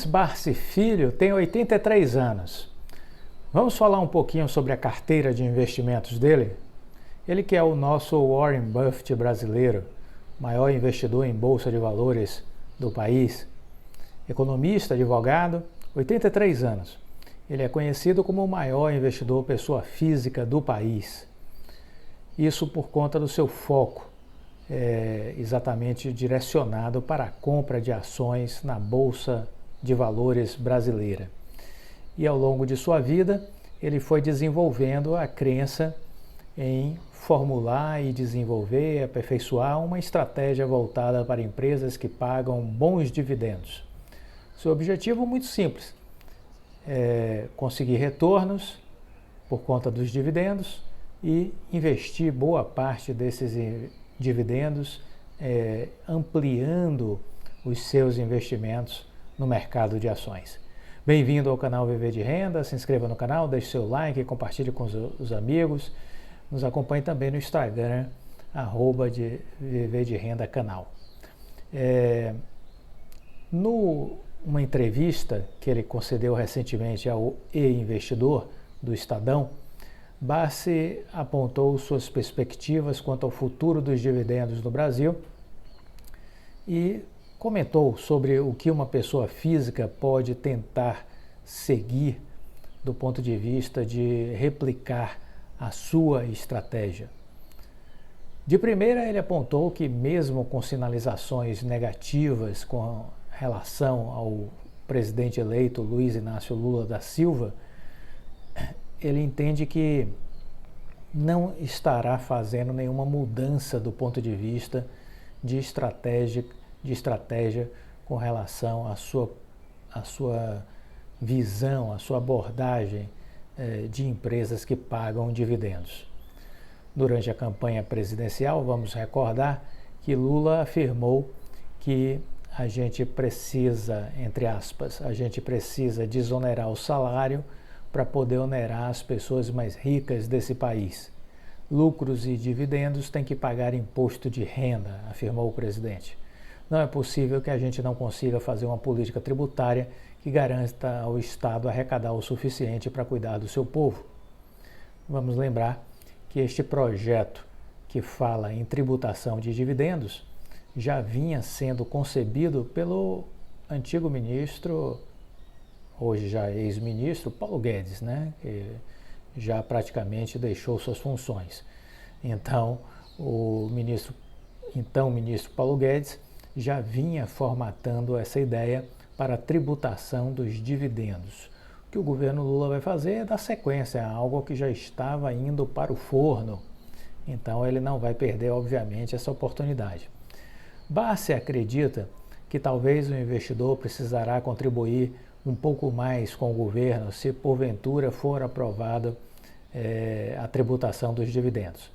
Barsi Filho tem 83 anos. Vamos falar um pouquinho sobre a carteira de investimentos dele? Ele que é o nosso Warren Buffett brasileiro, maior investidor em bolsa de valores do país. Economista, advogado, 83 anos. Ele é conhecido como o maior investidor pessoa física do país. Isso por conta do seu foco, exatamente direcionado para a compra de ações na Bolsa de Valores brasileira. E ao longo de sua vida, ele foi desenvolvendo a crença em formular e desenvolver e aperfeiçoar uma estratégia voltada para empresas que pagam bons dividendos. Seu objetivo é muito simples, conseguir retornos por conta dos dividendos e investir boa parte desses dividendos, ampliando os seus investimentos no mercado de ações. Bem-vindo ao canal Viver de Renda, se inscreva no canal, deixe seu like, compartilhe com os amigos, nos acompanhe também no Instagram, @Viver de Renda canal. Numa entrevista que ele concedeu recentemente ao E-Investidor do Estadão, Barsi apontou suas perspectivas quanto ao futuro dos dividendos no Brasil e comentou sobre o que uma pessoa física pode tentar seguir do ponto de vista de replicar a sua estratégia. De primeira, ele apontou que mesmo com sinalizações negativas com relação ao presidente eleito Luiz Inácio Lula da Silva, ele entende que não estará fazendo nenhuma mudança do ponto de vista de estratégia com relação à sua visão, à sua abordagem de empresas que pagam dividendos. Durante a campanha presidencial, vamos recordar que Lula afirmou que a gente precisa, entre aspas, a gente precisa desonerar o salário para poder onerar as pessoas mais ricas desse país. Lucros e dividendos têm que pagar imposto de renda, afirmou o presidente. Não é possível que a gente não consiga fazer uma política tributária que garanta ao Estado arrecadar o suficiente para cuidar do seu povo. Vamos lembrar que este projeto que fala em tributação de dividendos já vinha sendo concebido pelo antigo ministro, hoje já ex-ministro, Paulo Guedes, né? Que já praticamente deixou suas funções. Então, o ministro Paulo Guedes já vinha formatando essa ideia para a tributação dos dividendos. O que o governo Lula vai fazer é dar sequência a algo que já estava indo para o forno. Então, ele não vai perder, obviamente, essa oportunidade. Barsi acredita que talvez o investidor precisará contribuir um pouco mais com o governo se porventura for aprovada a tributação dos dividendos.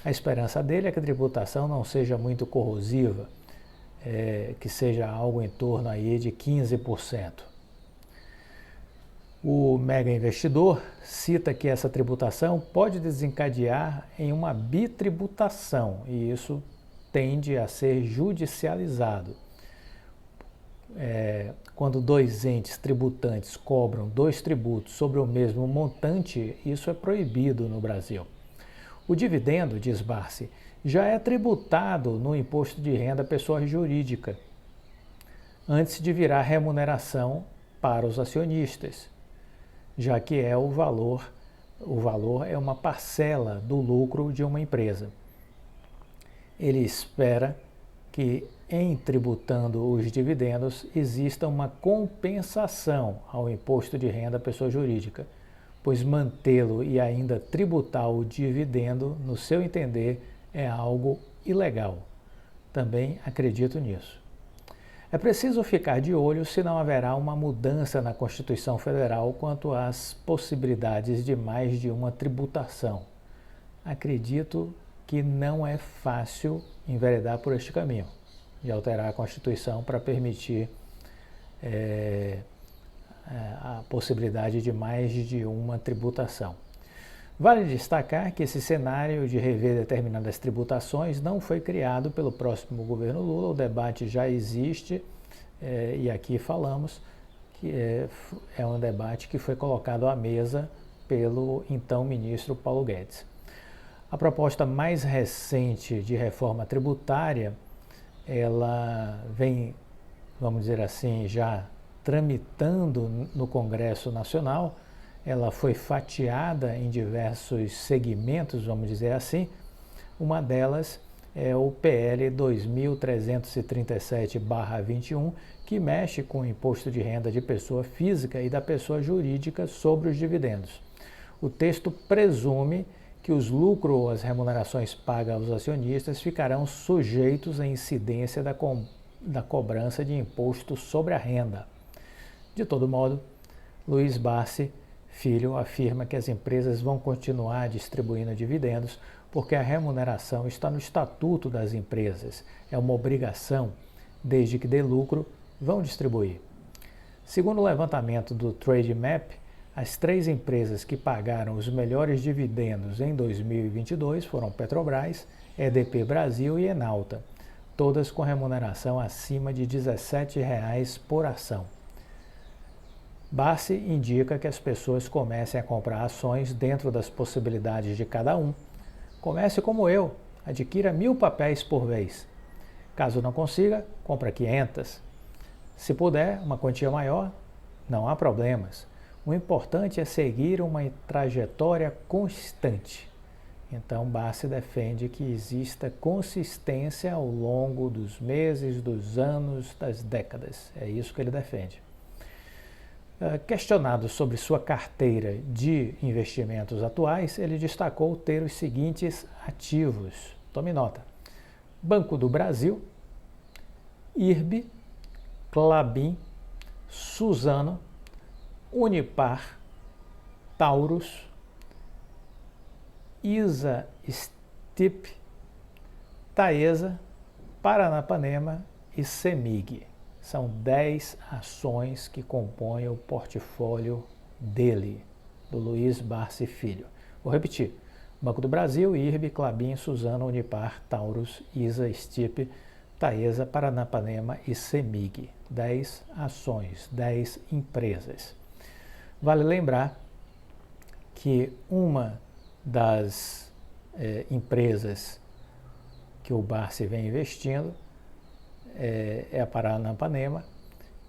A esperança dele é que a tributação não seja muito corrosiva, que seja algo em torno aí de 15%. O mega investidor cita que essa tributação pode desencadear em uma bitributação e isso tende a ser judicializado. Quando dois entes tributantes cobram dois tributos sobre o mesmo montante, isso é proibido no Brasil. O dividendo, diz Barsi, já é tributado no imposto de renda pessoa jurídica, antes de virar remuneração para os acionistas, já que o valor é uma parcela do lucro de uma empresa. Ele espera que, em tributando os dividendos, exista uma compensação ao imposto de renda pessoa jurídica, pois mantê-lo e ainda tributar o dividendo, no seu entender, é algo ilegal. Também acredito nisso. É preciso ficar de olho se não haverá uma mudança na Constituição Federal quanto às possibilidades de mais de uma tributação. Acredito que não é fácil enveredar por este caminho, de alterar a Constituição para permitir a possibilidade de mais de uma tributação. Vale destacar que esse cenário de rever determinadas tributações não foi criado pelo próximo governo Lula, o debate já existe e aqui falamos que é um debate que foi colocado à mesa pelo então ministro Paulo Guedes. A proposta mais recente de reforma tributária, ela vem, vamos dizer assim, já tramitando no Congresso Nacional. Ela foi fatiada em diversos segmentos, vamos dizer assim. Uma delas é o PL 2337/21, que mexe com o imposto de renda de pessoa física e da pessoa jurídica sobre os dividendos. O texto presume que os lucros ou as remunerações pagas aos acionistas ficarão sujeitos à incidência da cobrança de imposto sobre a renda. De todo modo, Luiz Barsi Filho afirma que as empresas vão continuar distribuindo dividendos porque a remuneração está no estatuto das empresas. É uma obrigação, desde que dê lucro, vão distribuir. Segundo o levantamento do Trademap, as 3 empresas que pagaram os melhores dividendos em 2022 foram Petrobras, EDP Brasil e Enalta, todas com remuneração acima de R$ 17,00 por ação. Barsi indica que as pessoas comecem a comprar ações dentro das possibilidades de cada um. Comece como eu, adquira 1.000 papéis por vez. Caso não consiga, compra 500. Se puder, uma quantia maior, não há problemas. O importante é seguir uma trajetória constante. Então, Barsi defende que exista consistência ao longo dos meses, dos anos, das décadas. É isso que ele defende. Questionado sobre sua carteira de investimentos atuais, ele destacou ter os seguintes ativos. Tome nota: Banco do Brasil, IRB, Klabin, Suzano, Unipar, Taurus, ISA STIP, Taesa, Paranapanema e CEMIG. São 10 ações que compõem o portfólio dele, do Luiz Barsi Filho. Vou repetir: Banco do Brasil, IRB, Klabin, Suzano, Unipar, Taurus, ISA, STIP, Taesa, Paranapanema e CEMIG. 10 ações, 10 empresas. Vale lembrar que uma das empresas que o Barsi vem investindo é a Paranapanema,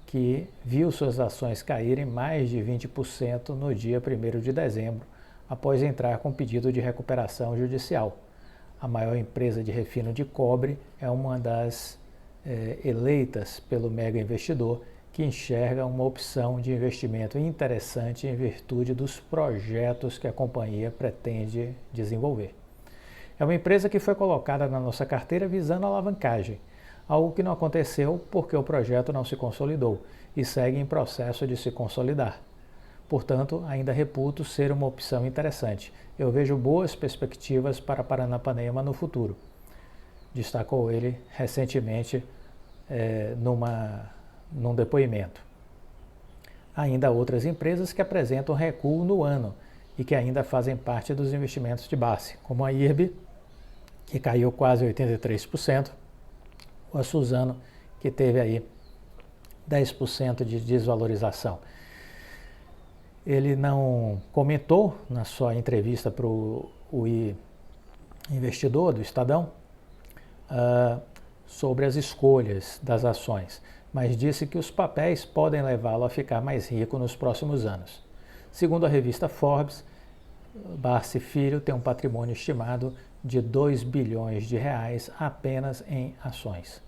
que viu suas ações caírem mais de 20% no dia 1º de dezembro, após entrar com pedido de recuperação judicial. A maior empresa de refino de cobre é uma das eleitas pelo mega investidor, que enxerga uma opção de investimento interessante em virtude dos projetos que a companhia pretende desenvolver. É uma empresa que foi colocada na nossa carteira visando alavancagem, algo que não aconteceu porque o projeto não se consolidou e segue em processo de se consolidar. Portanto, ainda reputo ser uma opção interessante. Eu vejo boas perspectivas para Paranapanema no futuro, destacou ele recentemente num depoimento. Há ainda outras empresas que apresentam recuo no ano e que ainda fazem parte dos investimentos de Barsi, como a IRB, que caiu quase 83%, ou a Suzano, que teve aí 10% de desvalorização. Ele não comentou na sua entrevista para o investidor do Estadão sobre as escolhas das ações, mas disse que os papéis podem levá-lo a ficar mais rico nos próximos anos. Segundo a revista Forbes, Barsi Filho tem um patrimônio estimado de R$ 2 bilhões apenas em ações.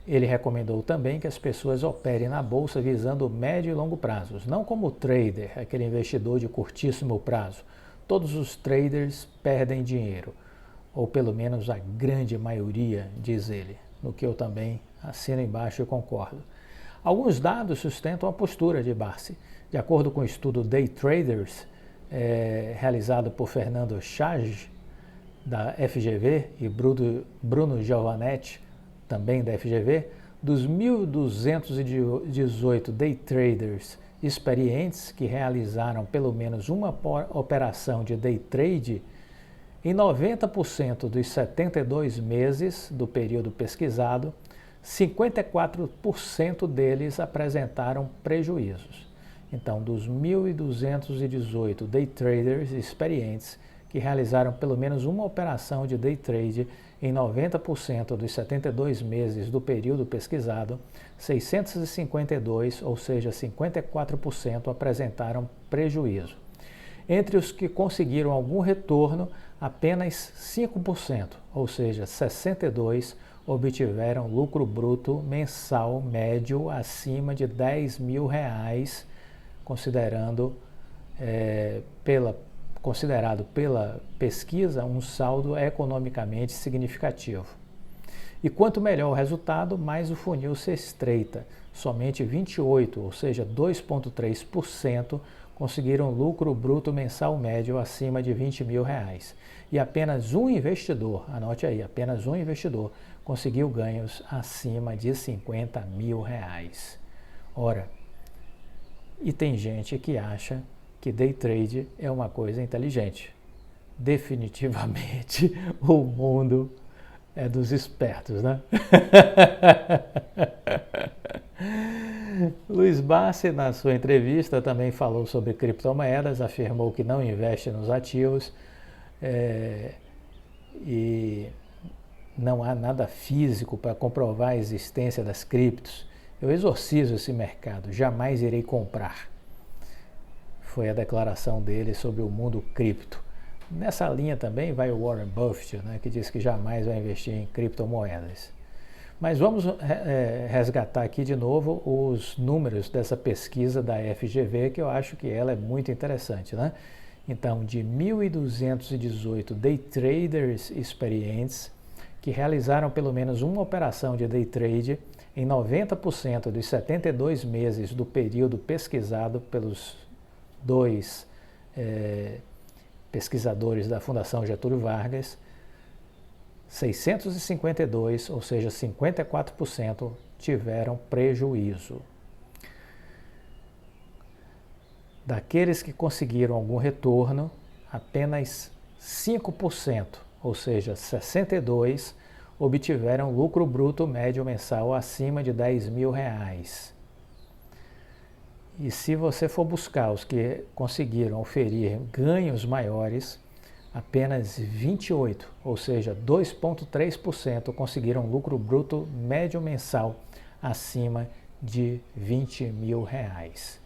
Ele recomendou também que as pessoas operem na bolsa visando médio e longo prazos, não como o trader, aquele investidor de curtíssimo prazo. Todos os traders perdem dinheiro, ou pelo menos a grande maioria, diz ele, no que eu também assino embaixo e concordo. Alguns dados sustentam a postura de Barsi. De acordo com o estudo Day Traders, realizado por Fernando Chage, da FGV, e Bruno Giovanetti, também da FGV, dos 1.218 day traders experientes que realizaram pelo menos uma operação de day trade, em 90% dos 72 meses do período pesquisado, 54% deles apresentaram prejuízos. Então, dos 1.218 day traders experientes que realizaram pelo menos uma operação de day trade em 90% dos 72 meses do período pesquisado, 652, ou seja, 54%, apresentaram prejuízo. Entre os que conseguiram algum retorno, apenas 5%, ou seja, 62, obtiveram lucro bruto mensal médio acima de R$10.000, considerado pela pesquisa um saldo economicamente significativo. E quanto melhor o resultado, mais o funil se estreita. Somente 28, ou seja, 2,3%, conseguiram lucro bruto mensal médio acima de R$20.000. E apenas um investidor, anote aí, apenas um investidor conseguiu ganhos acima de R$50.000. Ora, e tem gente que acha que day trade é uma coisa inteligente. Definitivamente o mundo é dos espertos, né? Luiz Bassi, na sua entrevista, também falou sobre criptomoedas, afirmou que não investe nos ativos e não há nada físico para comprovar a existência das criptos. Eu exorcizo esse mercado, jamais irei comprar. Foi a declaração dele sobre o mundo cripto. Nessa linha também vai o Warren Buffett, né, que diz que jamais vai investir em criptomoedas. Mas vamos resgatar aqui de novo os números dessa pesquisa da FGV, que eu acho que ela é muito interessante, né? Então, de 1.218 day traders experientes que realizaram pelo menos uma operação de day trade em 90% dos 72 meses do período pesquisado pelos dois pesquisadores da Fundação Getúlio Vargas, 652, ou seja, 54%, tiveram prejuízo. Daqueles que conseguiram algum retorno, apenas 5%, ou seja, 62, obtiveram lucro bruto médio mensal acima de R$10.000. E se você for buscar os que conseguiram oferir ganhos maiores, apenas 28, ou seja, 2,3% conseguiram lucro bruto médio mensal acima de R$20.000.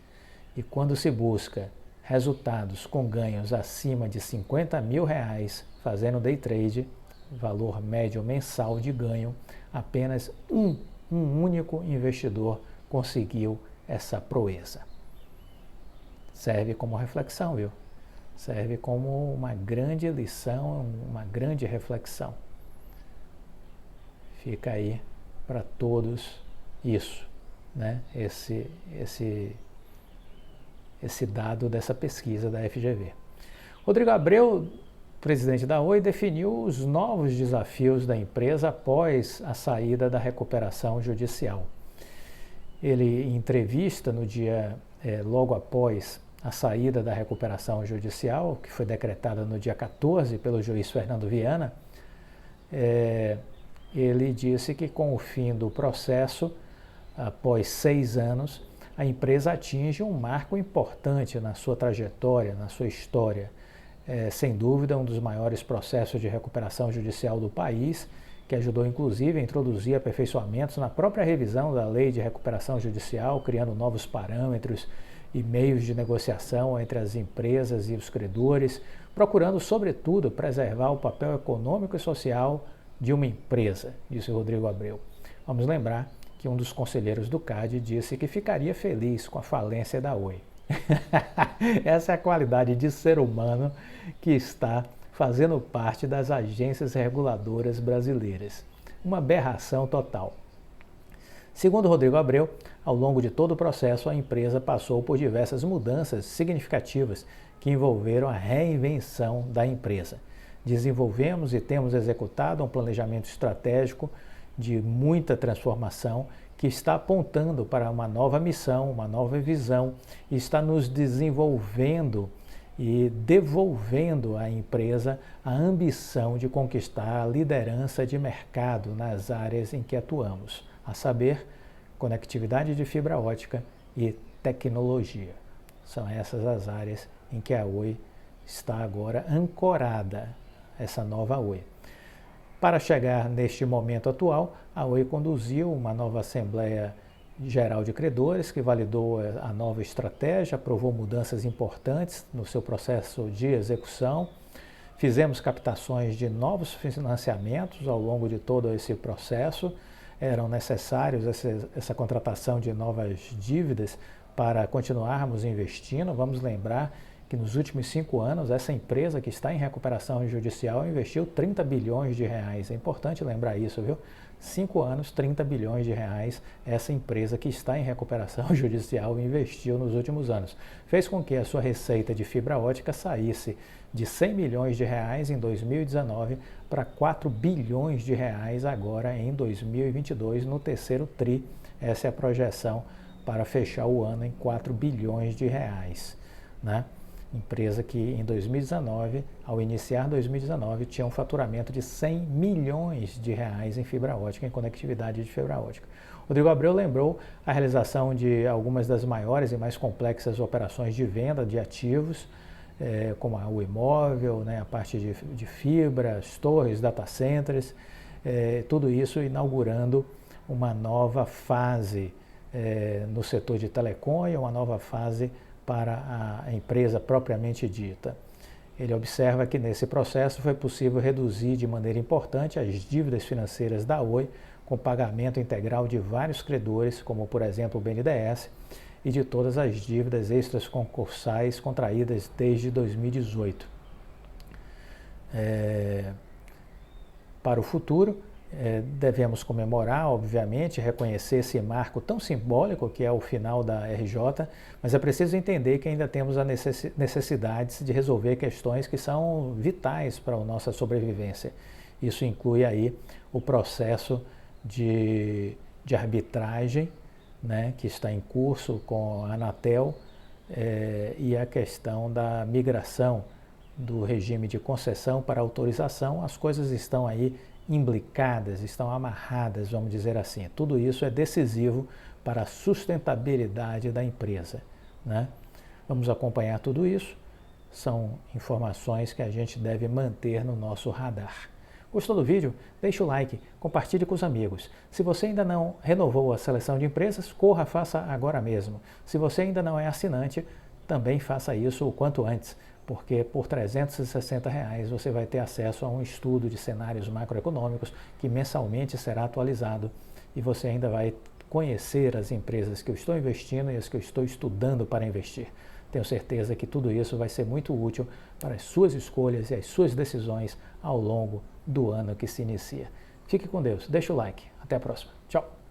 E quando se busca resultados com ganhos acima de R$50.000 fazendo day trade, valor médio mensal de ganho, apenas um único investidor conseguiu essa proeza. Serve como reflexão, viu? Serve como uma grande lição, uma grande reflexão. Fica aí para todos isso, né? Esse dado dessa pesquisa da FGV. Rodrigo Abreu, presidente da Oi, definiu os novos desafios da empresa após a saída da recuperação judicial. Ele, em entrevista no dia logo após a saída da recuperação judicial, que foi decretada no dia 14 pelo juiz Fernando Viana, ele disse que com o fim do processo, após 6 anos, a empresa atinge um marco importante na sua trajetória, na sua história. Sem dúvida, um dos maiores processos de recuperação judicial do país, que ajudou inclusive a introduzir aperfeiçoamentos na própria revisão da Lei de Recuperação Judicial, criando novos parâmetros e meios de negociação entre as empresas e os credores, procurando, sobretudo, preservar o papel econômico e social de uma empresa, disse Rodrigo Abreu. Vamos lembrar que um dos conselheiros do CAD disse que ficaria feliz com a falência da Oi. Essa é a qualidade de ser humano que está fazendo parte das agências reguladoras brasileiras. Uma aberração total. Segundo Rodrigo Abreu, ao longo de todo o processo, a empresa passou por diversas mudanças significativas que envolveram a reinvenção da empresa. Desenvolvemos e temos executado um planejamento estratégico de muita transformação que está apontando para uma nova missão, uma nova visão e está nos desenvolvendo e devolvendo à empresa a ambição de conquistar a liderança de mercado nas áreas em que atuamos. a saber, conectividade de fibra ótica e tecnologia. São essas as áreas em que a Oi está agora ancorada, essa nova Oi. Para chegar neste momento atual, a Oi conduziu uma nova Assembleia Geral de Credores, que validou a nova estratégia, aprovou mudanças importantes no seu processo de execução. Fizemos captações de novos financiamentos ao longo de todo esse processo. Eram necessários essa contratação de novas dívidas para continuarmos investindo. Vamos lembrar que nos últimos 5 anos, essa empresa que está em recuperação judicial investiu 30 bilhões de reais. É importante lembrar isso, viu? 5 anos, 30 bilhões de reais, essa empresa que está em recuperação judicial investiu nos últimos anos. Fez com que a sua receita de fibra ótica saísse de 100 milhões de reais em 2019 para 4 bilhões de reais agora em 2022, no terceiro TRI. Essa é a projeção para fechar o ano em 4 bilhões de reais, né? Empresa que em 2019, ao iniciar 2019, tinha um faturamento de 100 milhões de reais em fibra ótica, em conectividade de fibra ótica. Rodrigo Abreu lembrou a realização de algumas das maiores e mais complexas operações de venda de ativos, como o imóvel, né, a parte de fibra, as torres, data centers, tudo isso inaugurando uma nova fase no setor de telecom e uma nova fase para a empresa propriamente dita. Ele observa que nesse processo foi possível reduzir de maneira importante as dívidas financeiras da Oi, com pagamento integral de vários credores, como por exemplo o BNDES, e de todas as dívidas extras concursais contraídas desde 2018. Para o futuro, devemos comemorar, obviamente, reconhecer esse marco tão simbólico que é o final da RJ, mas é preciso entender que ainda temos a necessidade de resolver questões que são vitais para a nossa sobrevivência. Isso inclui aí o processo de arbitragem, né, que está em curso com a Anatel, e a questão da migração do regime de concessão para autorização. As coisas estão aí imbricadas, estão amarradas, vamos dizer assim. Tudo isso é decisivo para a sustentabilidade da empresa, né? Vamos acompanhar tudo isso. São informações que a gente deve manter no nosso radar. Gostou do vídeo? Deixa o like, compartilhe com os amigos. Se você ainda não renovou a seleção de empresas, corra, faça agora mesmo. Se você ainda não é assinante, também faça isso o quanto antes, porque por R$ 360 você vai ter acesso a um estudo de cenários macroeconômicos que mensalmente será atualizado e você ainda vai conhecer as empresas que eu estou investindo e as que eu estou estudando para investir. Tenho certeza que tudo isso vai ser muito útil para as suas escolhas e as suas decisões ao longo do ano que se inicia. Fique com Deus, deixa o like. Até a próxima. Tchau!